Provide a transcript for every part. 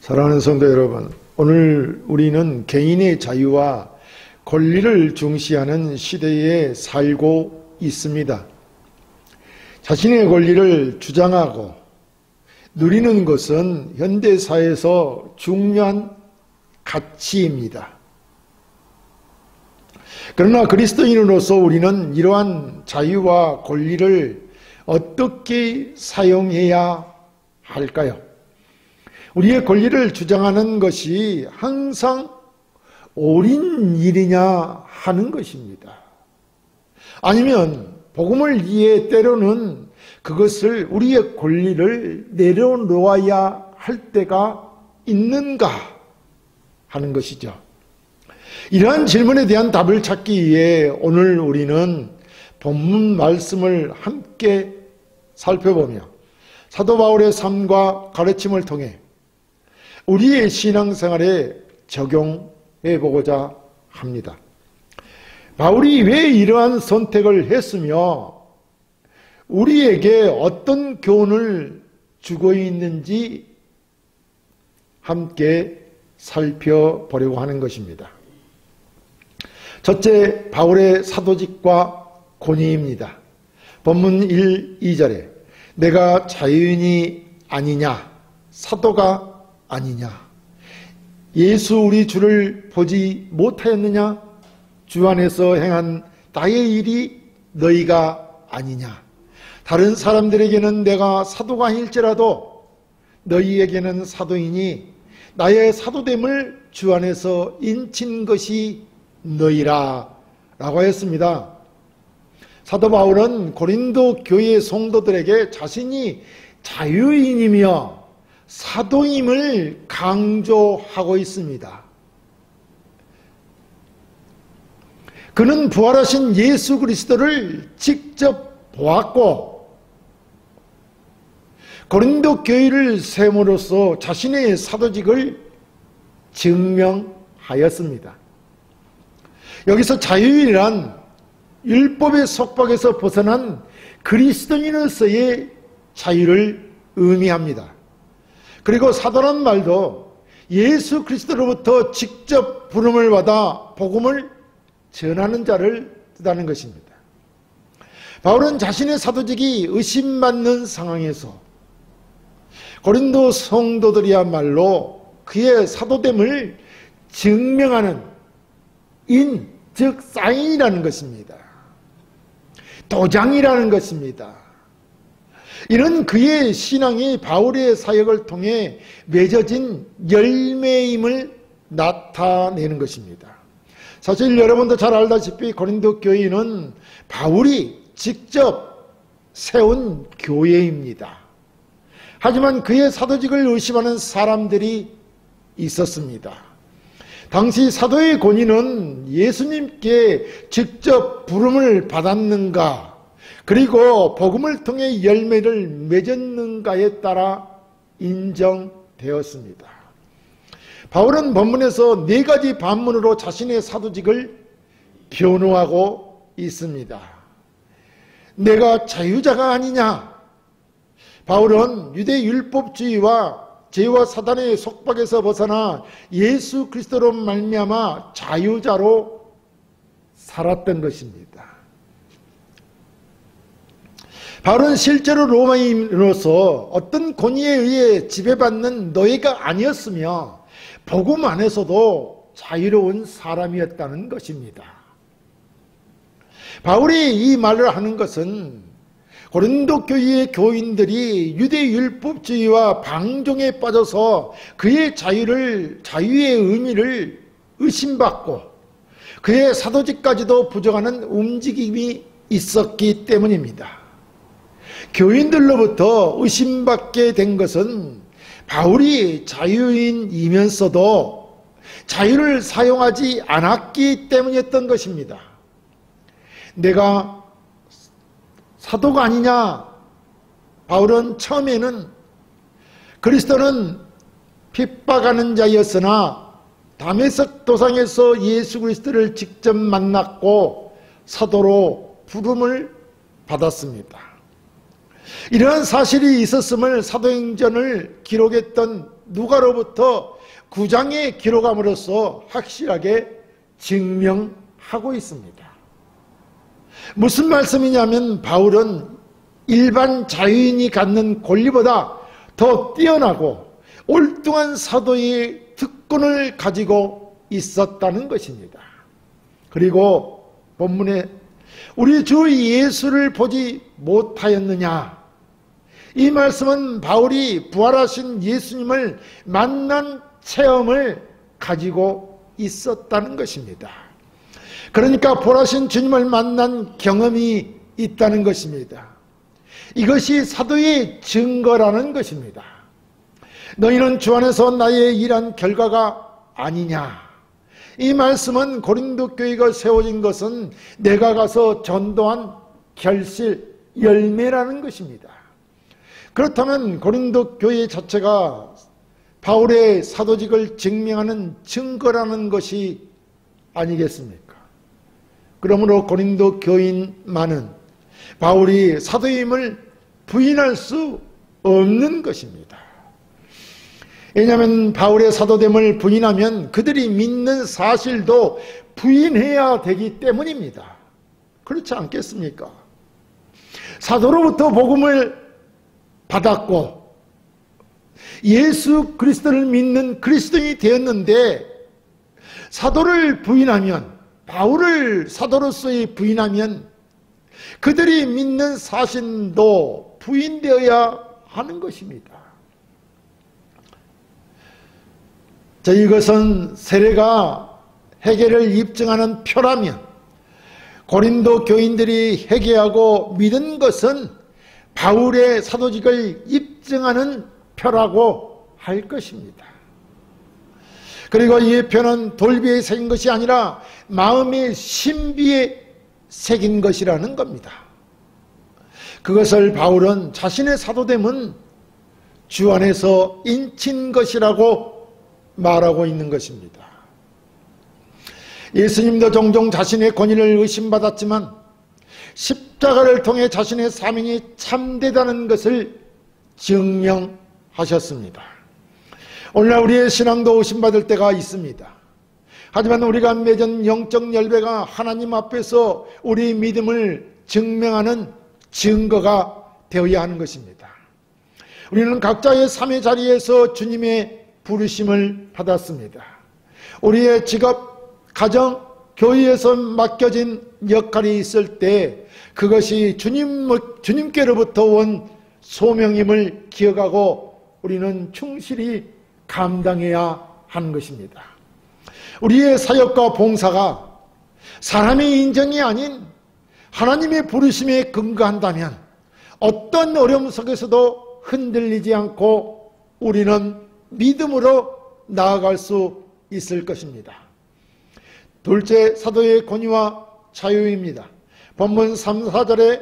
사랑하는 성도 여러분, 오늘 우리는 개인의 자유와 권리를 중시하는 시대에 살고 있습니다. 자신의 권리를 주장하고 누리는 것은 현대사회에서 중요한 가치입니다. 그러나 그리스도인으로서 우리는 이러한 자유와 권리를 어떻게 사용해야 할까요? 우리의 권리를 주장하는 것이 항상 옳은 일이냐 하는 것입니다. 아니면 복음을 위해 때로는 그것을 우리의 권리를 내려놓아야 할 때가 있는가 하는 것이죠. 이러한 질문에 대한 답을 찾기 위해 오늘 우리는 본문 말씀을 함께 살펴보며 사도 바울의 삶과 가르침을 통해 우리의 신앙생활에 적용해 보고자 합니다. 바울이 왜 이러한 선택을 했으며 우리에게 어떤 교훈을 주고 있는지 함께 살펴보려고 하는 것입니다. 첫째, 바울의 사도직과 권위입니다. 본문 1, 2절에 내가 자유인이 아니냐, 사도가 아니냐, 예수 우리 주를 보지 못하였느냐, 주 안에서 행한 나의 일이 너희가 아니냐, 다른 사람들에게는 내가 사도가 아닐지라도 너희에게는 사도이니 나의 사도됨을 주 안에서 인친 것이 너희라 라고 했습니다. 사도 바울은 고린도 교회 성도들에게 자신이 자유인이며 사도임을 강조하고 있습니다. 그는 부활하신 예수 그리스도를 직접 보았고 고린도 교회를 세움으로써 자신의 사도직을 증명하였습니다. 여기서 자유인이란 율법의 속박에서 벗어난 그리스도인으로서의 자유를 의미합니다. 그리고 사도란 말도 예수 그리스도로부터 직접 부름을 받아 복음을 전하는 자를 뜻하는 것입니다. 바울은 자신의 사도직이 의심받는 상황에서 고린도 성도들이야말로 그의 사도됨을 증명하는 인, 즉 사인이라는 것입니다. 도장이라는 것입니다. 이런 그의 신앙이 바울의 사역을 통해 맺어진 열매임을 나타내는 것입니다. 사실 여러분도 잘 알다시피 고린도 교회는 바울이 직접 세운 교회입니다. 하지만 그의 사도직을 의심하는 사람들이 있었습니다. 당시 사도의 권위는 예수님께 직접 부름을 받았는가, 그리고 복음을 통해 열매를 맺었는가에 따라 인정되었습니다. 바울은 본문에서 4가지 반문으로 자신의 사도직을 변호하고 있습니다. 내가 자유자가 아니냐? 바울은 유대 율법주의와 죄와 사단의 속박에서 벗어나 예수 그리스도로 말미암아 자유자로 살았던 것입니다. 바울은 실제로 로마인으로서 어떤 권위에 의해 지배받는 노예가 아니었으며 복음 안에서도 자유로운 사람이었다는 것입니다. 바울이 이 말을 하는 것은 고린도 교회의 교인들이 유대 율법주의와 방종에 빠져서 그의 자유의 의미를 의심받고 그의 사도직까지도 부정하는 움직임이 있었기 때문입니다. 교인들로부터 의심받게 된 것은 바울이 자유인이면서도 자유를 사용하지 않았기 때문이었던 것입니다. 내가 사도가 아니냐? 바울은 처음에는 그리스도는 핍박하는 자였으나 다메섹 도상에서 예수 그리스도를 직접 만났고 사도로 부름을 받았습니다. 이러한 사실이 있었음을 사도행전을 기록했던 누가로부터 9장에 기록함으로써 확실하게 증명하고 있습니다. 무슨 말씀이냐면 바울은 일반 자유인이 갖는 권리보다 더 뛰어나고 옳뚱한 사도의 특권을 가지고 있었다는 것입니다. 그리고 본문에 우리 주 예수를 보지 못하였느냐, 이 말씀은 바울이 부활하신 예수님을 만난 체험을 가지고 있었다는 것입니다. 그러니까 부활하신 주님을 만난 경험이 있다는 것입니다. 이것이 사도의 증거라는 것입니다. 너희는 주 안에서 나의 일한 결과가 아니냐. 이 말씀은 고린도 교회가 세워진 것은 내가 가서 전도한 결실, 열매라는 것입니다. 그렇다면 고린도 교회 자체가 바울의 사도직을 증명하는 증거라는 것이 아니겠습니까? 그러므로 고린도 교인만은 바울이 사도임을 부인할 수 없는 것입니다. 왜냐하면 바울의 사도됨을 부인하면 그들이 믿는 사실도 부인해야 되기 때문입니다. 그렇지 않겠습니까? 사도로부터 복음을 받았고 예수 그리스도를 믿는 그리스도인이 되었는데 사도를 부인하면, 바울을 사도로서의 부인하면 그들이 믿는 사실도 부인되어야 하는 것입니다. 자, 이것은 세례가 회개를 입증하는 표라면 고린도 교인들이 회개하고 믿은 것은 바울의 사도직을 입증하는 표라고 할 것입니다. 그리고 이 표는 돌비에 새긴 것이 아니라 마음의 신비에 새긴 것이라는 겁니다. 그것을 바울은 자신의 사도됨은 주 안에서 인친 것이라고 말하고 있는 것입니다. 예수님도 종종 자신의 권위를 의심받았지만 십자가를 통해 자신의 사명이 참되다는 것을 증명하셨습니다. 오늘날 우리의 신앙도 의심받을 때가 있습니다. 하지만 우리가 맺은 영적 열매가 하나님 앞에서 우리 믿음을 증명하는 증거가 되어야 하는 것입니다. 우리는 각자의 삶의 자리에서 주님의 부르심을 받았습니다. 우리의 직업, 가정, 교회에서 맡겨진 역할이 있을 때 그것이 주님께로부터 온 소명임을 기억하고 우리는 충실히 감당해야 하는 것입니다. 우리의 사역과 봉사가 사람의 인정이 아닌 하나님의 부르심에 근거한다면 어떤 어려움 속에서도 흔들리지 않고 우리는 믿음으로 나아갈 수 있을 것입니다. 둘째, 사도의 권위와 자유입니다. 본문 3, 4절에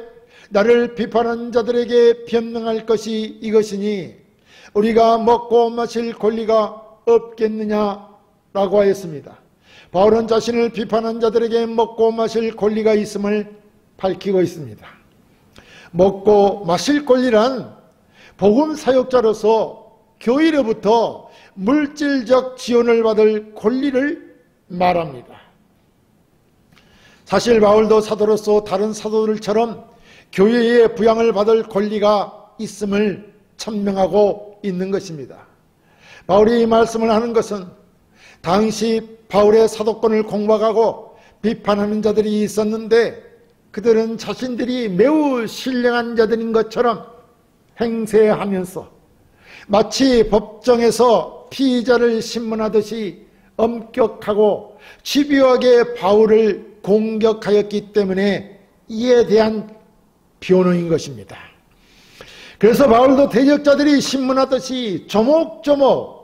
나를 비판하는 자들에게 변명할 것이 이것이니 우리가 먹고 마실 권리가 없겠느냐라고 하였습니다. 바울은 자신을 비판한 자들에게 먹고 마실 권리가 있음을 밝히고 있습니다. 먹고 마실 권리란 복음 사역자로서 교회로부터 물질적 지원을 받을 권리를 말합니다. 사실 바울도 사도로서 다른 사도들처럼 교회의 부양을 받을 권리가 있음을 천명하고 있는 것입니다. 바울이 이 말씀을 하는 것은 당시 바울의 사도권을 공박하고 비판하는 자들이 있었는데 그들은 자신들이 매우 신령한 자들인 것처럼 행세하면서 마치 법정에서 피의자를 신문하듯이 엄격하고 집요하게 바울을 공격하였기 때문에 이에 대한 변호인 것입니다. 그래서 바울도 대적자들이 신문하듯이 조목조목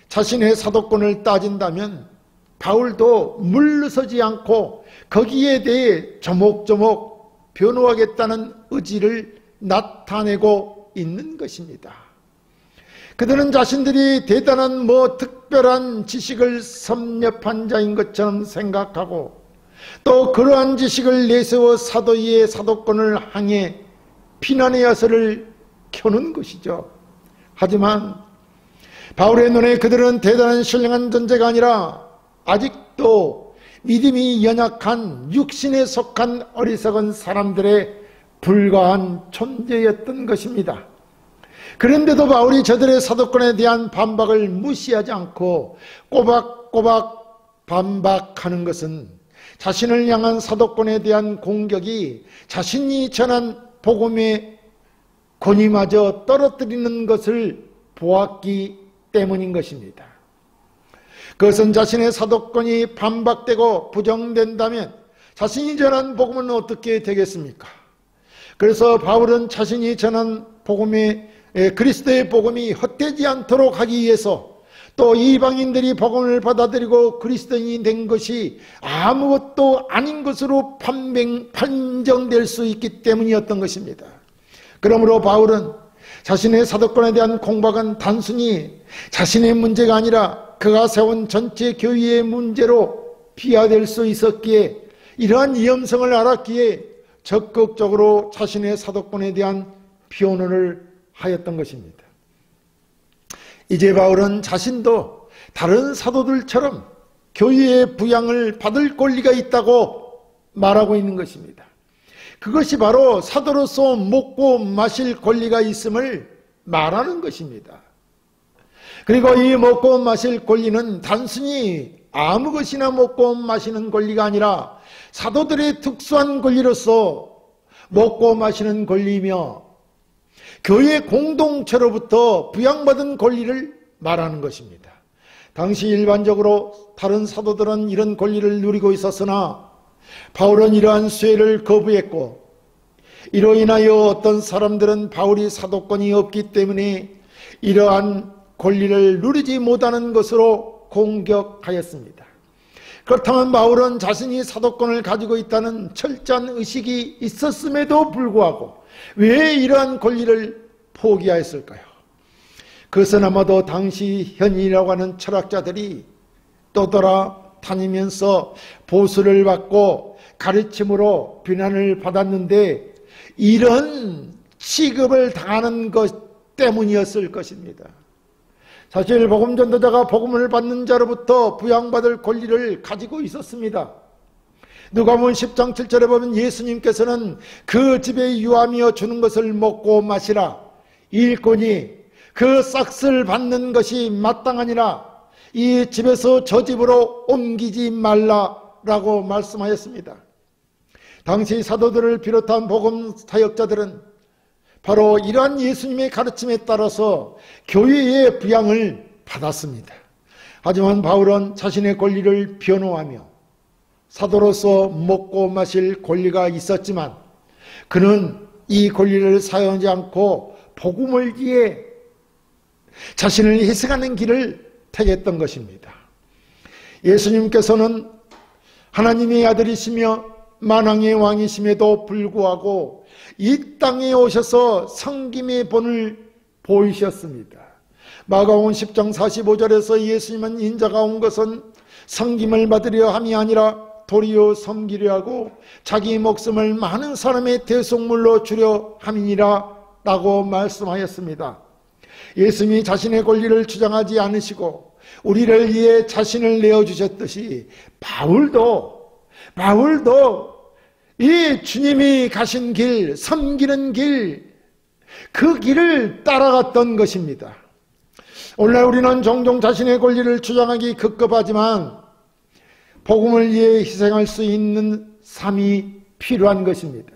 자신의 사도권을 따진다면 바울도 물러서지 않고 거기에 대해 조목조목 변호하겠다는 의지를 나타내고 있는 것입니다. 그들은 자신들이 대단한 특별한 지식을 섭렵한 자인 것처럼 생각하고 또 그러한 지식을 내세워 사도의 사도권을 향해 비난의 야설을 켜는 것이죠. 하지만 바울의 눈에 그들은 대단한 신령한 존재가 아니라 아직도 믿음이 연약한 육신에 속한 어리석은 사람들의 불과한 존재였던 것입니다. 그런데도 바울이 저들의 사도권에 대한 반박을 무시하지 않고 꼬박꼬박 반박하는 것은 자신을 향한 사도권에 대한 공격이 자신이 전한 복음의 권위마저 떨어뜨리는 것을 보았기 때문인 것입니다. 그것은 자신의 사도권이 반박되고 부정된다면 자신이 전한 복음은 어떻게 되겠습니까? 그래서 바울은 자신이 전한 복음의 그리스도의 복음이 헛되지 않도록 하기 위해서 또 이방인들이 복음을 받아들이고 그리스도인이 된 것이 아무것도 아닌 것으로 판정될 수 있기 때문이었던 것입니다. 그러므로 바울은 자신의 사도권에 대한 공박은 단순히 자신의 문제가 아니라 그가 세운 전체 교회의 문제로 비화될 수 있었기에 이러한 위험성을 알았기에 적극적으로 자신의 사도권에 대한 변호를 하였던 것입니다. 이제 바울은 자신도 다른 사도들처럼 교회의 부양을 받을 권리가 있다고 말하고 있는 것입니다. 그것이 바로 사도로서 먹고 마실 권리가 있음을 말하는 것입니다. 그리고 이 먹고 마실 권리는 단순히 아무 것이나 먹고 마시는 권리가 아니라 사도들의 특수한 권리로서 먹고 마시는 권리이며 교회 공동체로부터 부양받은 권리를 말하는 것입니다. 당시 일반적으로 다른 사도들은 이런 권리를 누리고 있었으나 바울은 이러한 수혜를 거부했고 이로 인하여 어떤 사람들은 바울이 사도권이 없기 때문에 이러한 권리를 누리지 못하는 것으로 공격하였습니다. 그렇다면 바울은 자신이 사도권을 가지고 있다는 철저한 의식이 있었음에도 불구하고 왜 이러한 권리를 포기하였을까요? 그것은 아마도 당시 현인이라고 하는 철학자들이 떠돌아다니면서 보수를 받고 가르침으로 비난을 받았는데 이런 취급을 당하는 것 때문이었을 것입니다. 사실 복음 전도자가 복음을 받는 자로부터 부양받을 권리를 가지고 있었습니다. 누가복음 10장 7절에 보면 예수님께서는 그 집에 유하며 주는 것을 먹고 마시라. 일꾼이 그 싹을 받는 것이 마땅하니라. 이 집에서 저 집으로 옮기지 말라라고 말씀하였습니다. 당시 사도들을 비롯한 복음 사역자들은 바로 이러한 예수님의 가르침에 따라서 교회의 부양을 받았습니다. 하지만 바울은 자신의 권리를 변호하며 사도로서 먹고 마실 권리가 있었지만 그는 이 권리를 사용하지 않고 복음을 위해 자신을 희생하는 길을 택했던 것입니다. 예수님께서는 하나님의 아들이시며 만왕의 왕이심에도 불구하고 이 땅에 오셔서 섬김의 본을 보이셨습니다. 마가복음 10장 45절에서 예수님은 인자가 온 것은 섬김을 받으려 함이 아니라 도리어 섬기려 하고 자기 목숨을 많은 사람의 대속물로 주려 함이니라 라고 말씀하였습니다. 예수님이 자신의 권리를 주장하지 않으시고 우리를 위해 자신을 내어주셨듯이 바울도 이 주님이 가신 길, 섬기는 길, 그 길을 따라갔던 것입니다. 오늘날 우리는 종종 자신의 권리를 주장하기 급급하지만 복음을 위해 희생할 수 있는 삶이 필요한 것입니다.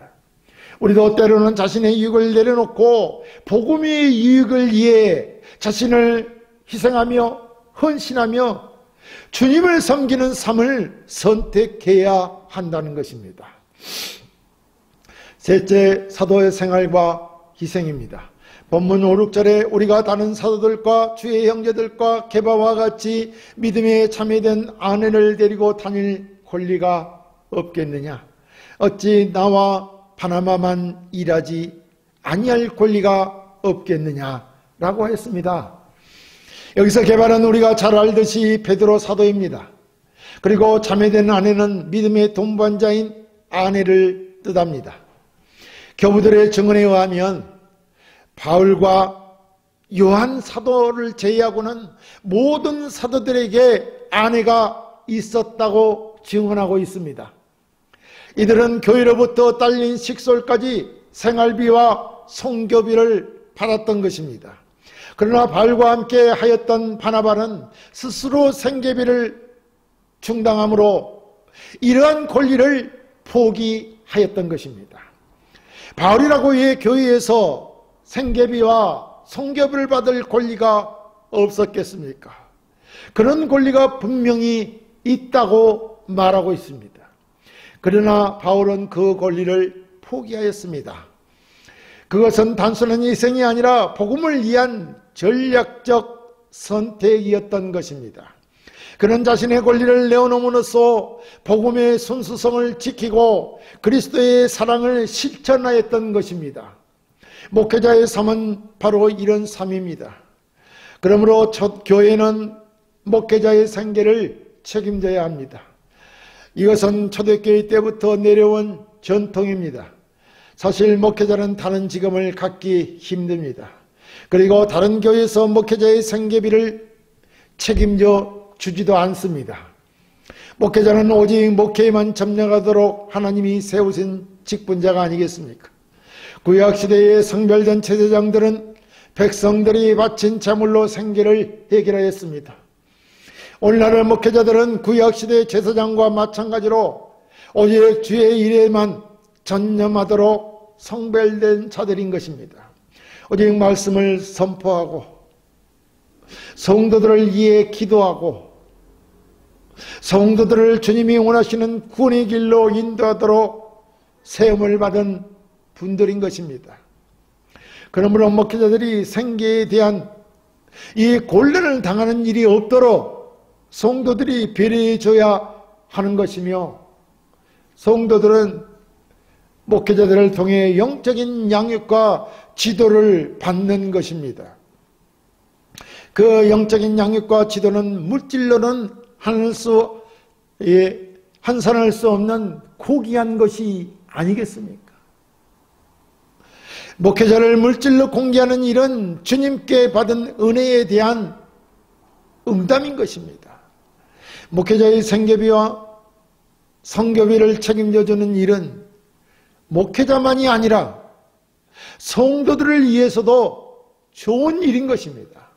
우리도 때로는 자신의 이익을 내려놓고 복음의 이익을 위해 자신을 희생하며 헌신하며 주님을 섬기는 삶을 선택해야 한다는 것입니다. 셋째, 사도의 생활과 희생입니다. 본문 5, 6절에 우리가 다른 사도들과 주의 형제들과 게바와 같이 믿음에 참여된 아내를 데리고 다닐 권리가 없겠느냐? 어찌 나와 바나바만 일하지 아니할 권리가 없겠느냐라고 했습니다. 여기서 게바는 우리가 잘 알듯이 베드로 사도입니다. 그리고 참여된 아내는 믿음의 동반자인 아내를 뜻합니다. 교부들의 증언에 의하면 바울과 요한 사도를 제외하고는 모든 사도들에게 아내가 있었다고 증언하고 있습니다. 이들은 교회로부터 딸린 식솔까지 생활비와 성교비를 받았던 것입니다. 그러나 바울과 함께 하였던 바나바는 스스로 생계비를 충당함으로 이러한 권리를 포기하였던 것입니다. 바울이라고 왜 교회에서 생계비와 성교비를 받을 권리가 없었겠습니까? 그런 권리가 분명히 있다고 말하고 있습니다. 그러나 바울은 그 권리를 포기하였습니다. 그것은 단순한 희생이 아니라 복음을 위한 전략적 선택이었던 것입니다. 그는 자신의 권리를 내어놓음으로써 복음의 순수성을 지키고 그리스도의 사랑을 실천하였던 것입니다. 목회자의 삶은 바로 이런 삶입니다. 그러므로 첫 교회는 목회자의 생계를 책임져야 합니다. 이것은 초대교회 때부터 내려온 전통입니다. 사실 목회자는 다른 직업을 갖기 힘듭니다. 그리고 다른 교회에서 목회자의 생계비를 책임져 주지도 않습니다. 목회자는 오직 목회에만 점령하도록 하나님이 세우신 직분자가 아니겠습니까? 구약시대의 성별된 제사장들은 백성들이 바친 제물로 생계를 해결하였습니다. 오늘날의 목회자들은 구약시대의 제사장과 마찬가지로 오직 주의 일에만 전념하도록 성별된 자들인 것입니다. 오직 말씀을 선포하고 성도들을 위해 기도하고 성도들을 주님이 원하시는 구원의 길로 인도하도록 세움을 받은 분들인 것입니다. 그러므로 목회자들이 생계에 대한 이 곤란을 당하는 일이 없도록 성도들이 배려해 줘야 하는 것이며, 성도들은 목회자들을 통해 영적인 양육과 지도를 받는 것입니다. 그 영적인 양육과 지도는 물질로는 환산할 수 없는 고귀한 것이 아니겠습니까? 목회자를 물질로 공개하는 일은 주님께 받은 은혜에 대한 응답인 것입니다. 목회자의 생계비와 성교비를 책임져주는 일은 목회자만이 아니라 성도들을 위해서도 좋은 일인 것입니다.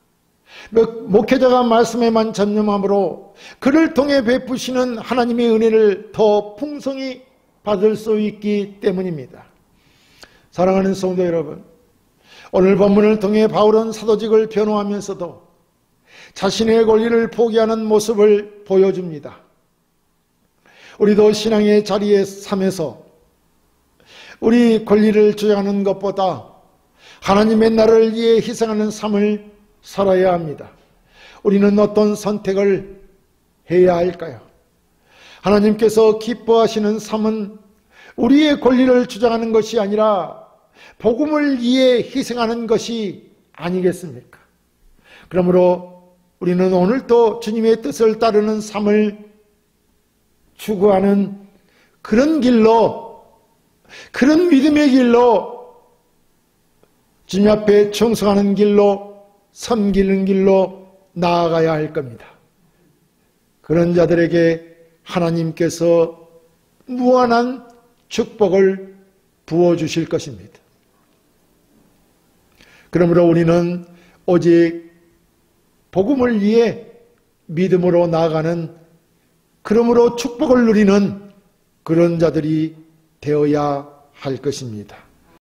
목회자가 말씀에만 전념함으로 그를 통해 베푸시는 하나님의 은혜를 더 풍성히 받을 수 있기 때문입니다. 사랑하는 성도 여러분, 오늘 본문을 통해 바울은 사도직을 변호하면서도 자신의 권리를 포기하는 모습을 보여줍니다. 우리도 신앙의 자리에 서면서 우리 권리를 주장하는 것보다 하나님의 나라를 위해 희생하는 삶을 살아야 합니다. 우리는 어떤 선택을 해야 할까요? 하나님께서 기뻐하시는 삶은 우리의 권리를 주장하는 것이 아니라 복음을 위해 희생하는 것이 아니겠습니까? 그러므로 우리는 오늘도 주님의 뜻을 따르는 삶을 추구하는 그런 길로, 그런 믿음의 길로, 주님 앞에 충성하는 길로, 섬기는 길로 나아가야 할 겁니다. 그런 자들에게 하나님께서 무한한 축복을 부어주실 것입니다. 그러므로 우리는 오직 복음을 위해 믿음으로 나아가는, 그러므로 축복을 누리는 그런 자들이 되어야 할 것입니다.